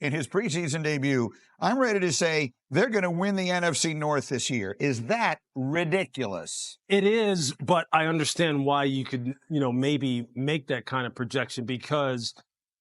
in his preseason debut, I'm ready to say they're going to win the NFC North this year. Is that ridiculous? It is, but I understand why you could, maybe make that kind of projection because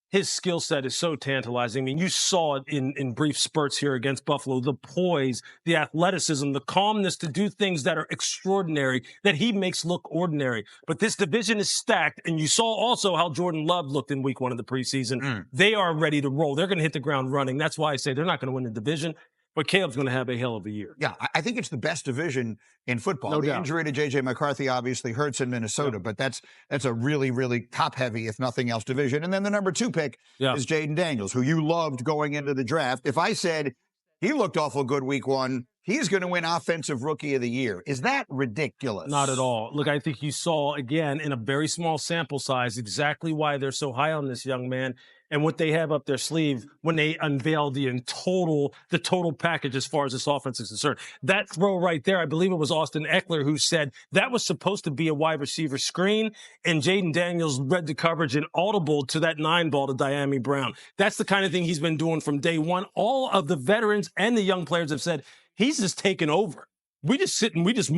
his skill set is so tantalizing. I mean, you saw it in brief spurts here against Buffalo, the poise, the athleticism, the calmness to do things that are extraordinary that he makes look ordinary. But this division is stacked, and you saw also how Jordan Love looked in week 1 of the preseason. They are ready to roll. They're going to hit the ground running. That's why I say they're not going to win the division. But Caleb's going to have a hell of a year. Yeah, I think it's the best division in football. No the doubt. Injury to J.J. McCarthy obviously hurts in Minnesota, but that's a really, really top-heavy, if nothing else, division. And then the number 2 pick is Jaden Daniels, who you loved going into the draft. If I said he looked awful good week 1, he's going to win Offensive Rookie of the Year. Is that ridiculous? Not at all. Look, I think you saw, again, in a very small sample size, exactly why they're so high on this young man and what they have up their sleeve when they unveil the total package as far as this offense is concerned. That throw right there, I believe it was Austin Eckler who said that was supposed to be a wide receiver screen, and Jaden Daniels read the coverage and audible to that 9 ball to Diami Brown. That's the kind of thing he's been doing from day one. All of the veterans and the young players have said, he's just taken over. We just sit and we just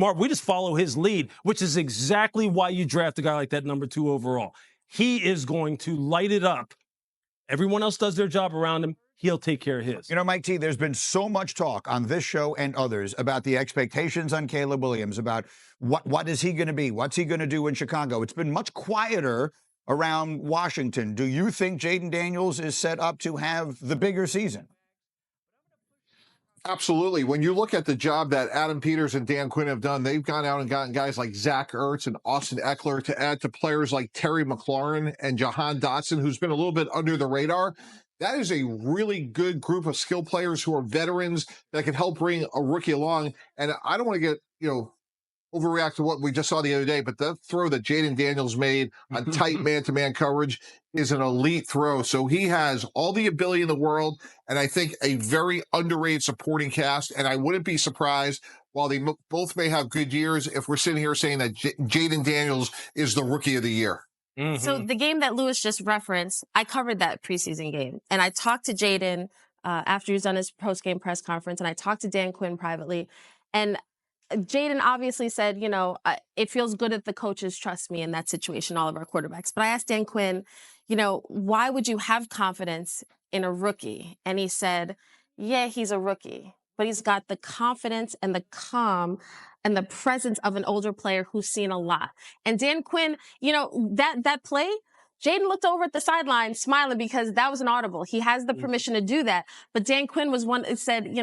follow his lead, which is exactly why you draft a guy like that number 2 overall. He is going to light it up. Everyone else does their job around him. He'll take care of his. Mike T., there's been so much talk on this show and others about the expectations on Caleb Williams, about what is he going to be? What's he going to do in Chicago? It's been much quieter around Washington. Do you think Jaden Daniels is set up to have the bigger season? Absolutely. When you look at the job that Adam Peters and Dan Quinn have done, they've gone out and gotten guys like Zach Ertz and Austin Eckler to add to players like Terry McLaurin and Jahan Dotson, who's been a little bit under the radar. That is a really good group of skill players who are veterans that can help bring a rookie along. And I don't want to get, overreact to what we just saw the other day, but that throw that Jaden Daniels made on tight man-to-man coverage is an elite throw. So he has all the ability in the world, and I think a very underrated supporting cast. And I wouldn't be surprised, while they both may have good years, if we're sitting here saying that Jaden Daniels is the Rookie of the Year. So the game that Lewis just referenced, I covered that preseason game, and I talked to Jaden after he was done his post-game press conference, and I talked to Dan Quinn privately, and Jaden obviously said, it feels good that the coaches trust me in that situation, all of our quarterbacks. But I asked Dan Quinn, why would you have confidence in a rookie? And he said, yeah, he's a rookie, but he's got the confidence and the calm and the presence of an older player who's seen a lot. And Dan Quinn, that play, Jaden looked over at the sideline smiling because that was an audible. He has the permission to do that. But Dan Quinn was one that said,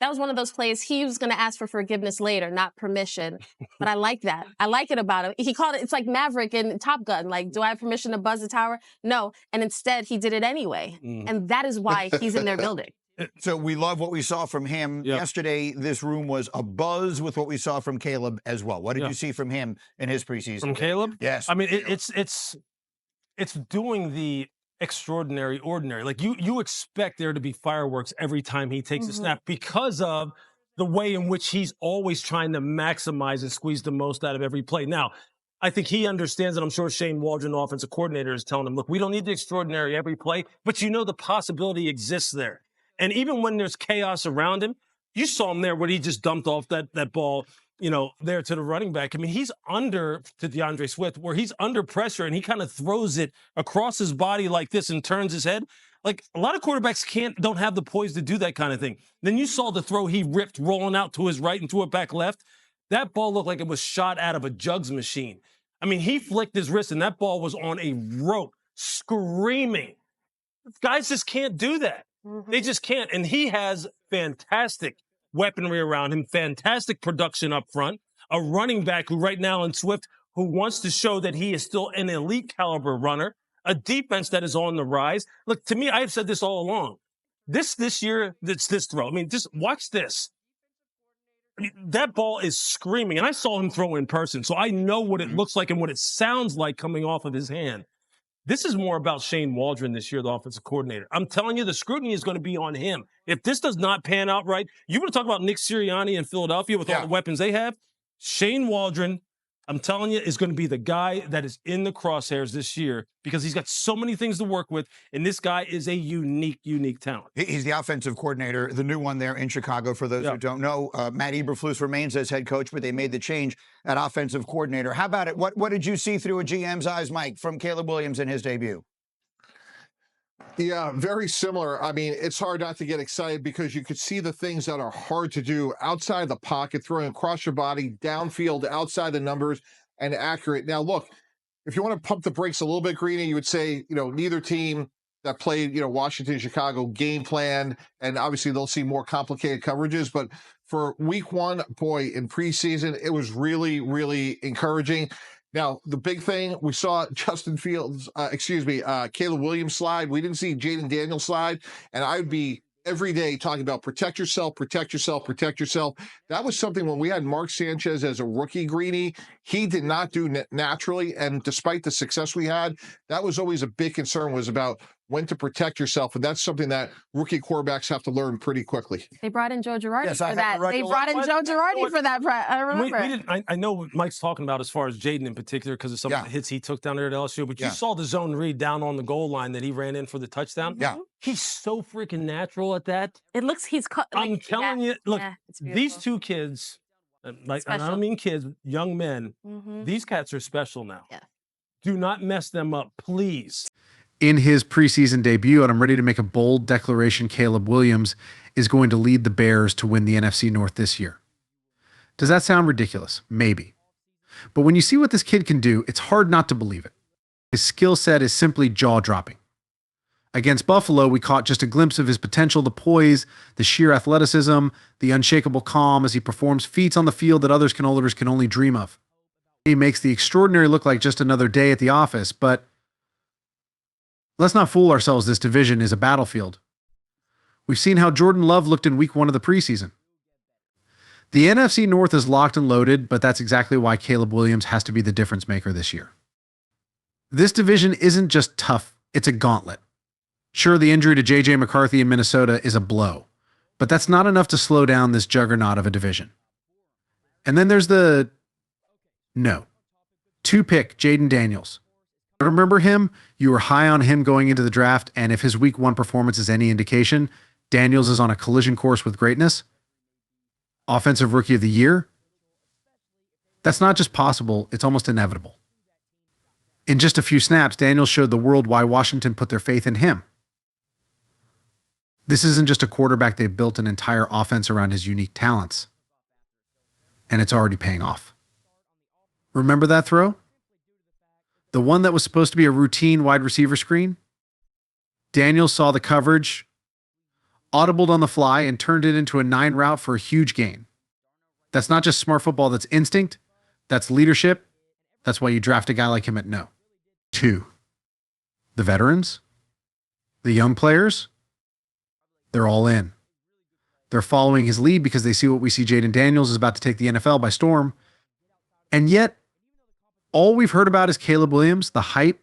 that was one of those plays he was going to ask for forgiveness later, not permission. But I like that. I like it about him. He called it, it's like Maverick in Top Gun. Like, do I have permission to buzz the tower? No. And instead, he did it anyway. And that is why he's in their building. So we love what we saw from him. Yesterday, this room was abuzz with what we saw from Caleb as well. What did you see from him in his preseason? From Caleb? Yes. I mean, it's doing the extraordinary ordinary. Like you expect there to be fireworks every time he takes a snap because of the way in which he's always trying to maximize and squeeze the most out of every play. Now, I think he understands, and I'm sure Shane Waldron, the offensive coordinator, is telling him, look, we don't need the extraordinary every play, but the possibility exists there. And even when there's chaos around him, you saw him there when he just dumped off that ball, there to the running back. I mean, he's under to DeAndre Swift, where he's under pressure and he kind of throws it across his body like this and turns his head. Like, a lot of quarterbacks don't have the poise to do that kind of thing. Then you saw the throw he ripped rolling out to his right and threw it back left. That ball looked like it was shot out of a jugs machine. I mean, he flicked his wrist and that ball was on a rope, screaming. Guys just can't do that. They just can't. And he has fantastic weaponry around him, fantastic production up front, a running back who right now in Swift who wants to show that he is still an elite caliber runner, a defense that is on the rise. Look, to me, I've said this all along. This year, this throw. I mean, just watch this. I mean, that ball is screaming, and I saw him throw in person, so I know what it looks like and what it sounds like coming off of his hand. This is more about Shane Waldron this year, the offensive coordinator. I'm telling you, the scrutiny is going to be on him. If this does not pan out right, you want to talk about Nick Sirianni in Philadelphia with all the weapons they have? Shane Waldron, I'm telling you, is going to be the guy that is in the crosshairs this year because he's got so many things to work with, and this guy is a unique talent. He's the offensive coordinator, the new one there in Chicago, for those who don't know. Matt Eberflus remains as head coach, but they made the change at offensive coordinator. How about it? What did you see through a GM's eyes, Mike, from Caleb Williams in his debut? Yeah, very similar. I mean, it's hard not to get excited because you could see the things that are hard to do outside the pocket, throwing across your body, downfield, outside the numbers, and accurate. Now, look, if you want to pump the brakes a little bit, Greeny, you would say, neither team that played, Washington, Chicago game plan, and obviously they'll see more complicated coverages. But for week one, boy, in preseason, it was really, really encouraging. Now, the big thing, we saw Caleb Williams slide. We didn't see Jaden Daniels slide. And I'd be every day talking about protect yourself, protect yourself, protect yourself. That was something when we had Mark Sanchez as a rookie, Greeny, he did not do naturally. And despite the success we had, that was always a big concern, was about when to protect yourself. And that's something that rookie quarterbacks have to learn pretty quickly. They brought in Joe Girardi for that. They brought in Joe Girardi for that. I remember. I know what Mike's talking about as far as Jaden in particular because of some of the hits he took down there at LSU. But you saw the zone read down on the goal line that he ran in for the touchdown. Yeah. He's so freaking natural at that. It looks I'm telling you, look, these two kids, and I don't mean kids, young men, these cats are special now. Yeah. Do not mess them up, please. In his preseason debut, and I'm ready to make a bold declaration, Caleb Williams is going to lead the Bears to win the NFC North this year. Does that sound ridiculous? Maybe. But when you see what this kid can do, it's hard not to believe it. His skill set is simply jaw-dropping. Against Buffalo, we caught just a glimpse of his potential, the poise, the sheer athleticism, the unshakable calm as he performs feats on the field that others can only dream of. He makes the extraordinary look like just another day at the office, but let's not fool ourselves, this division is a battlefield. We've seen how Jordan Love looked in week 1 of the preseason. The NFC North is locked and loaded, but that's exactly why Caleb Williams has to be the difference maker this year. This division isn't just tough, it's a gauntlet. Sure, the injury to J.J. McCarthy in Minnesota is a blow, but that's not enough to slow down this juggernaut of a division. And then there's the 2-pick Jaden Daniels. Remember him? You were high on him going into the draft, and if his week 1 performance is any indication, Daniels is on a collision course with greatness. Offensive Rookie of the Year? That's not just possible, it's almost inevitable. In just a few snaps, Daniels showed the world why Washington put their faith in him. This isn't just a quarterback, they've built an entire offense around his unique talents. And it's already paying off. Remember that throw? The one that was supposed to be a routine wide receiver screen? Daniels saw the coverage, audibled on the fly, and turned it into a 9 route for a huge gain. That's not just smart football, that's instinct, that's leadership. That's why you draft a guy like him at 2. The veterans, the young players, they're all in. They're following his lead because they see what we see Jaden Daniels is about to take the NFL by storm. And yet, all we've heard about is Caleb Williams, the hype,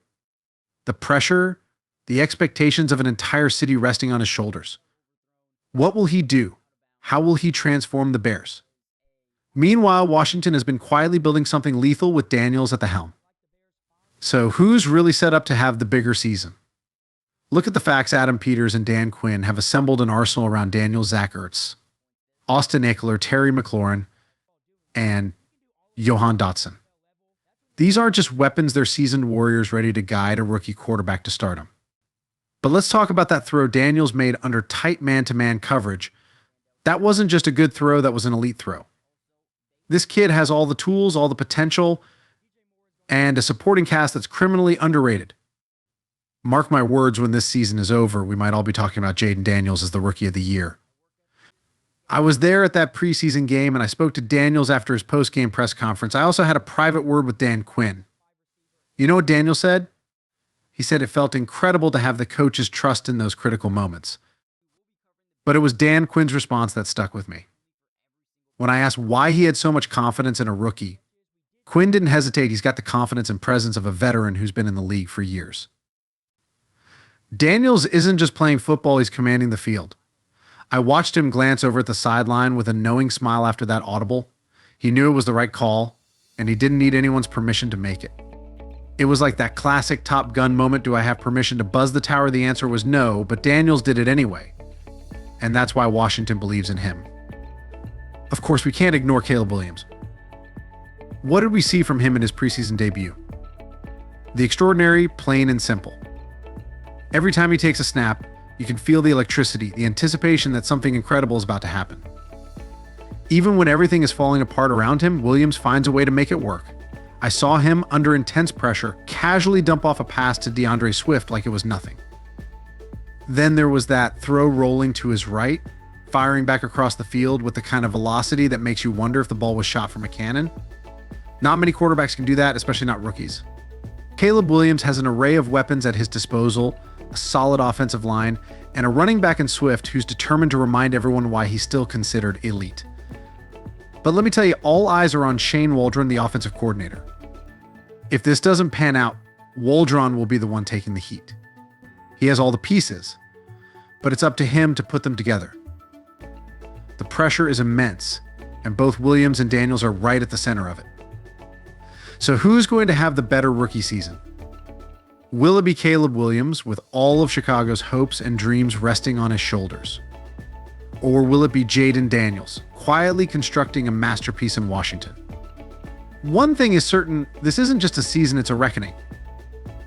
the pressure, the expectations of an entire city resting on his shoulders. What will he do? How will he transform the Bears? Meanwhile, Washington has been quietly building something lethal with Daniels at the helm. So who's really set up to have the bigger season? Look at the facts. Adam Peters and Dan Quinn have assembled an arsenal around Daniels, Zach Ertz, Austin Eckler, Terry McLaurin, and Johan Dotson. These aren't just weapons, they're seasoned warriors ready to guide a rookie quarterback to stardom. But let's talk about that throw Daniels made under tight man-to-man coverage. That wasn't just a good throw, that was an elite throw. This kid has all the tools, all the potential, and a supporting cast that's criminally underrated. Mark my words, when this season is over, we might all be talking about Jaden Daniels as the Rookie of the Year. I was there at that preseason game, and I spoke to Daniels after his post-game press conference. I also had a private word with Dan Quinn. You know what Daniels said? He said it felt incredible to have the coach's trust in those critical moments. But it was Dan Quinn's response that stuck with me. When I asked why he had so much confidence in a rookie, Quinn didn't hesitate. He's got the confidence and presence of a veteran who's been in the league for years. Daniels isn't just playing football, he's commanding the field. I watched him glance over at the sideline with a knowing smile after that audible. He knew it was the right call. and he didn't need anyone's permission to make it. It was like that classic Top Gun moment, do I have permission to buzz the tower? The answer was no, but Daniels did it anyway. And that's why Washington believes in him. Of course, we can't ignore Caleb Williams. What did we see from him in his preseason debut? The extraordinary, plain and simple. Every time he takes a snap, you can feel the electricity, the anticipation that something incredible is about to happen. Even when everything is falling apart around him, Williams finds a way to make it work. I saw him, under intense pressure, casually dump off a pass to DeAndre Swift like it was nothing. Then there was that throw rolling to his right, firing back across the field with the kind of velocity that makes you wonder if the ball was shot from a cannon. Not many quarterbacks can do that, especially not rookies. Caleb Williams has an array of weapons at his disposal, a solid offensive line, and a running back in Swift who's determined to remind everyone why he's still considered elite. But let me tell you, all eyes are on Shane Waldron, the offensive coordinator. If this doesn't pan out, Waldron will be the one taking the heat. He has all the pieces, but it's up to him to put them together. The pressure is immense, and both Williams and Daniels are right at the center of it. So who's going to have the better rookie season? Will it be Caleb Williams with all of Chicago's hopes and dreams resting on his shoulders? Or will it be Jayden Daniels, quietly constructing a masterpiece in Washington? One thing is certain, this isn't just a season, it's a reckoning.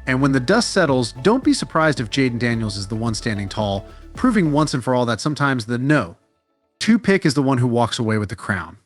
And when the dust settles, don't be surprised if Jayden Daniels is the one standing tall, proving once and for all that sometimes the no 2 pick is the one who walks away with the crown.